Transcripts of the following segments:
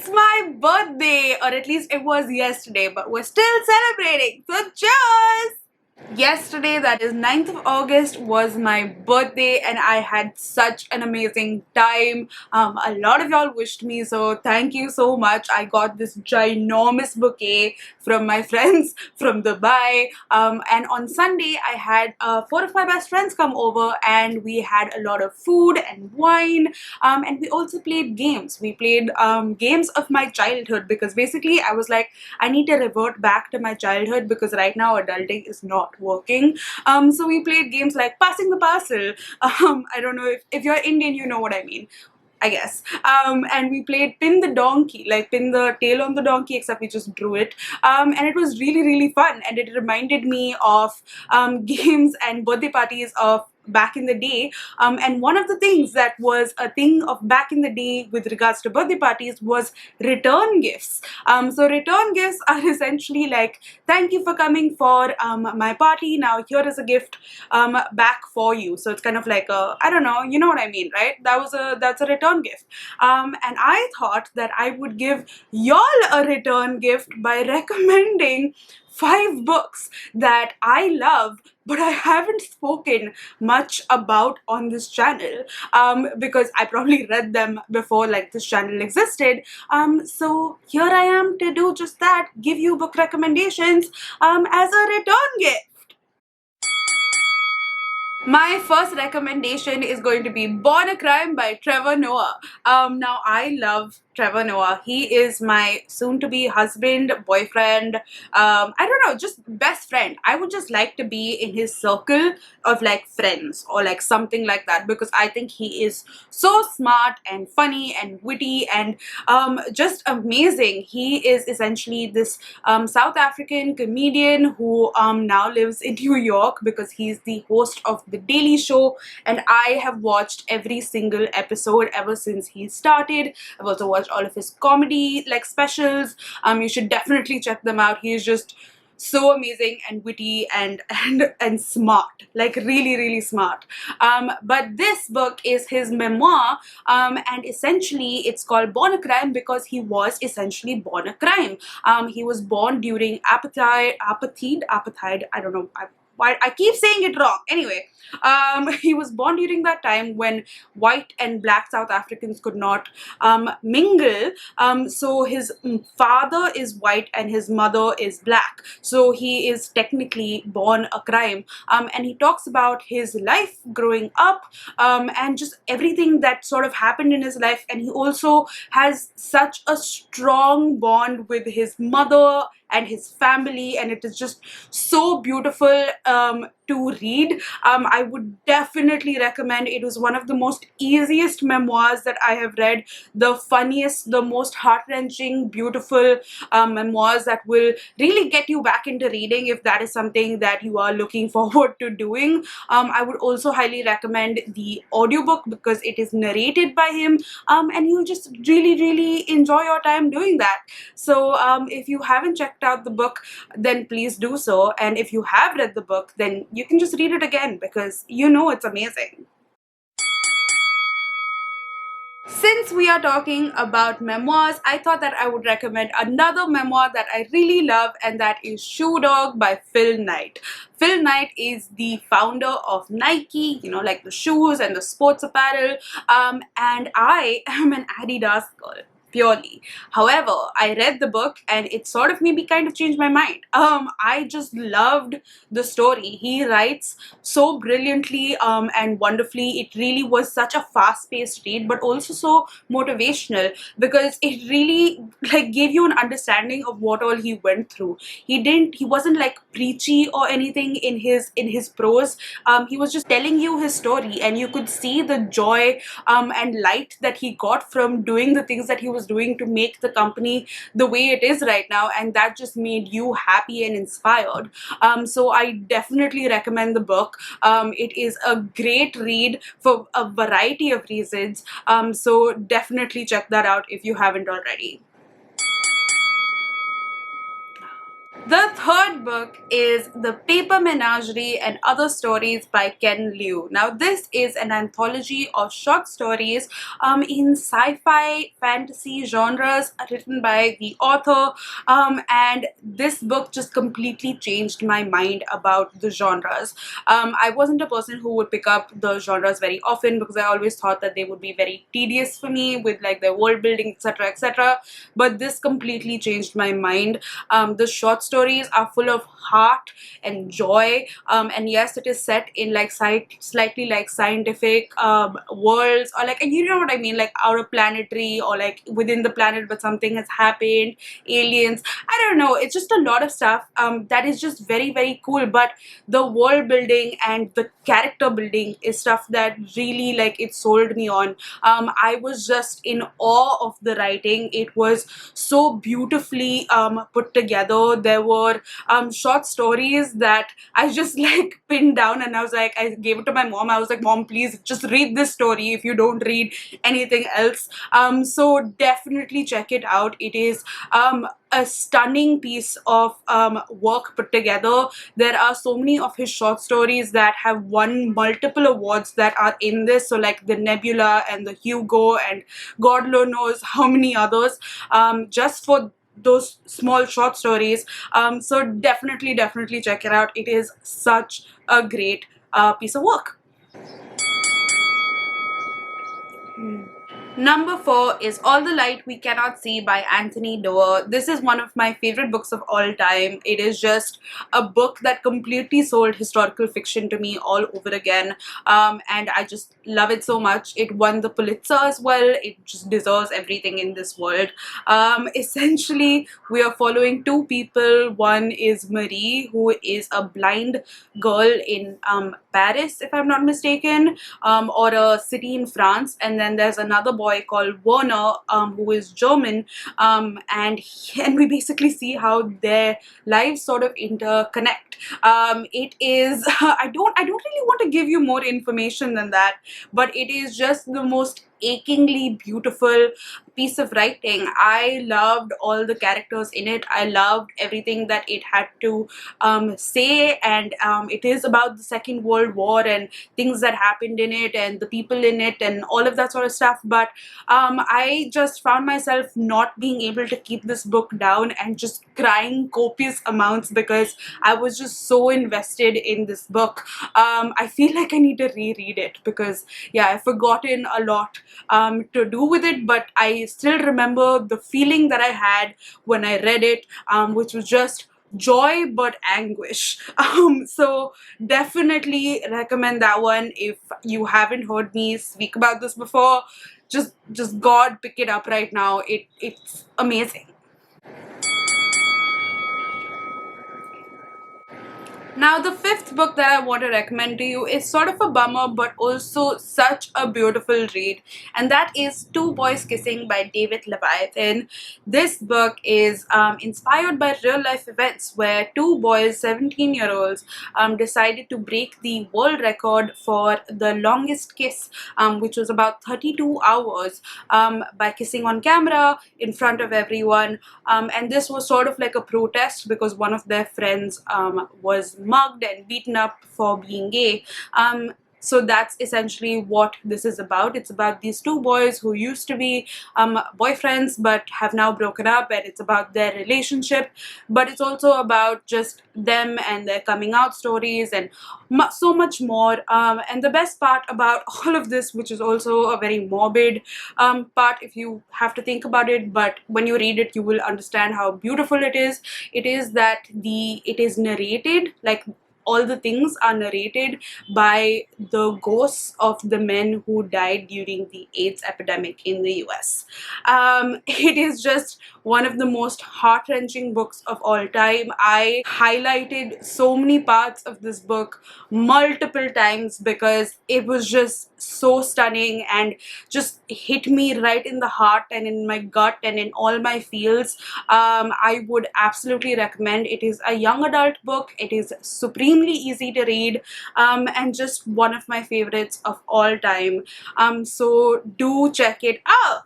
It's my birthday, or at least it was yesterday, but we're still celebrating. So cheers! Yesterday, that is 9th of August, was my birthday and I had such an amazing time. A lot of y'all wished me, so thank you so much. I got this ginormous bouquet from my friends from Dubai, and on Sunday I had 4 of my best friends come over and we had a lot of food and wine, and we also played games. We played games of my childhood because basically I was like, I need to revert back to my childhood because right now adulting is not working. So we played games like passing the parcel. I don't know if you're Indian, you know what I mean, I guess. And we played pin the donkey, like pin the tail on the donkey, except we just drew it. And it was really, really fun. And it reminded me of games and birthday parties of back in the day. And one of the things that was a thing of back in the day with regards to birthday parties was return gifts. So return gifts are essentially like, thank you for coming for my party. Now here is a gift back for you. So it's kind of like a, I don't know, you know what I mean, right? That's a return gift. And I thought that I would give y'all a return gift by recommending 5 books that I love but I haven't spoken much about on this channel, because I probably read them before like this channel existed. So here I am to do just that, give you book recommendations as a return gift. My first recommendation is going to be Born a Crime by Trevor Noah. Now I love Trevor Noah. He is my soon-to-be husband, boyfriend, I don't know, just best friend. I would just like to be in his circle of like friends or like something like that because I think he is so smart and funny and witty and just amazing. He is essentially this South African comedian who now lives in New York because he's the host of The Daily Show, and I have watched every single episode ever since he started. I've also watched all of his comedy like specials. You should definitely check them out. He is just so amazing and witty and smart, like really, really smart. But this book is his memoir, and essentially it's called Born a Crime because he was essentially born a crime. He was born during apartheid, I don't know, I keep saying it wrong. Anyway, he was born during that time when white and black South Africans could not mingle. So his father is white and his mother is black. So he is technically born a crime. And he talks about his life growing up, and just everything that sort of happened in his life. And he also has such a strong bond with his mother and his family, and it is just so beautiful to read. I would definitely recommend. It was one of the most easiest memoirs that I have read, the funniest, the most heart-wrenching, beautiful memoirs that will really get you back into reading if that is something that you are looking forward to doing. I would also highly recommend the audiobook because it is narrated by him, and you'll just really, really enjoy your time doing that. So if you haven't checked out the book, then please do so, and if you have read the book, then you can just read it again because you know it's amazing. Since we are talking about memoirs, I thought that I would recommend another memoir that I really love, and that is Shoe Dog by Phil Knight. Phil Knight is the founder of Nike, you know, like the shoes and the sports apparel, and I am an Adidas girl. Purely. However, I read the book and it sort of maybe kind of changed my mind. I just loved the story. He writes so brilliantly and wonderfully. It really was such a fast-paced read, but also so motivational because it really like gave you an understanding of what all he went through. He wasn't like preachy or anything in his prose. He was just telling you his story, and you could see the joy and light that he got from doing the things that he was doing to make the company the way it is right now, and that just made you happy and inspired. So I definitely recommend the book. It is a great read for a variety of reasons, so definitely check that out if you haven't already. The third book is The Paper Menagerie and Other Stories by Ken Liu. Now, this is an anthology of short stories in sci-fi fantasy genres written by the author. And this book just completely changed my mind about the genres. I wasn't a person who would pick up the genres very often because I always thought that they would be very tedious for me with like their world building, etc., etc. But this completely changed my mind. The short stories are full of heart and joy, and yes, it is set in like slightly like scientific worlds, or like, you know what I mean, like outer planetary or like within the planet, but something has happened, aliens, I don't know, it's just a lot of stuff that is just very, very cool. But the world building and the character building is stuff that really, like, it sold me on. I was just in awe of the writing. It was so beautifully put together. There were short stories that I just like pinned down, and I was like, I gave it to my mom. I was like, Mom, please just read this story if you don't read anything else. So definitely check it out. It is a stunning piece of work put together. There are so many of his short stories that have won multiple awards that are in this. So like the Nebula and the Hugo and God knows how many others, just for those small short stories. So definitely check it out. It is such a great piece of work. Number 4 is All the Light We Cannot See by Anthony Doerr. This is one of my favorite books of all time. It is just a book that completely sold historical fiction to me all over again. And I just love it so much. It won the Pulitzer as well. It just deserves everything in this world. Essentially, we are following two people. One is Marie, who is a blind girl in Paris, if I'm not mistaken, or a city in France. And then there's another boy called Werner, who is German, and we basically see how their lives sort of interconnect. It is I don't really want to give you more information than that, but it is just the most achingly beautiful piece of writing. I loved all the characters in it. I loved everything that it had to say, and it is about the Second World War and things that happened in it and the people in it and all of that sort of stuff. But I just found myself not being able to keep this book down and just crying copious amounts because I was just so invested in this book. I feel like I need to reread it because, yeah, I've forgotten a lot to do with it, but I still remember the feeling that I had when I read it, which was just joy but anguish. So definitely recommend that one. If you haven't heard me speak about this before, just God, pick it up right now. It's amazing. Now, the fifth book that I want to recommend to you is sort of a bummer, but also such a beautiful read, and that is Two Boys Kissing by David Leviathan. This book is inspired by real life events where two boys, 17-year-olds, decided to break the world record for the longest kiss, which was about 32 hours, by kissing on camera in front of everyone. And this was sort of like a protest because one of their friends was mugged and beaten up for being gay. So that's essentially what this is about. It's about these two boys who used to be boyfriends but have now broken up, and it's about their relationship. But it's also about just them and their coming out stories and so much more. And the best part about all of this, which is also a very morbid part if you have to think about it, but when you read it, you will understand how beautiful it is. It is that it is narrated, like all the things are narrated by the ghosts of the men who died during the AIDS epidemic in the US. It is just one of the most heart-wrenching books of all time. I highlighted so many parts of this book multiple times because it was just so stunning and just hit me right in the heart and in my gut and in all my feels. I would absolutely recommend. It is a young adult book. It is supremely easy to read, and just one of my favorites of all time. So do check it out.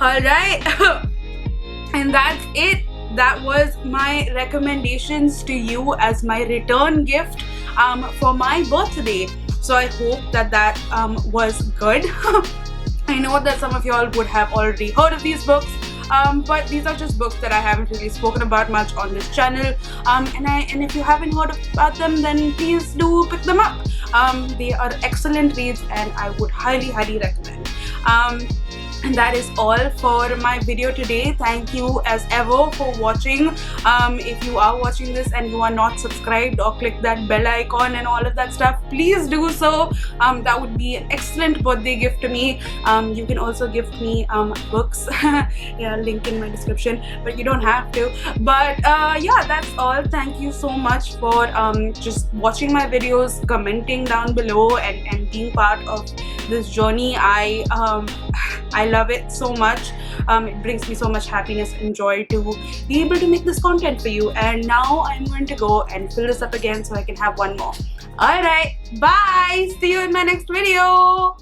Alright. And that's it. That was my recommendations to you as my return gift for my birthday. So I hope that was good. I know that some of y'all would have already heard of these books, but these are just books that I haven't really spoken about much on this channel. And if you haven't heard about them, then please do pick them up. They are excellent reads, and I would highly recommend. And that is all for my video today. Thank you as ever for watching. If you are watching this and you are not subscribed or click that bell icon and all of that stuff, please do so. That would be an excellent birthday gift to me. You can also gift me books. Yeah, link in my description, but you don't have to. But yeah, that's all. Thank you so much for just watching my videos, commenting down below, and being part of this journey. I love it so much. It brings me so much happiness and joy to be able to make this content for you. And now I'm going to go and fill this up again so I can have one more. Alright, bye! See you in my next video!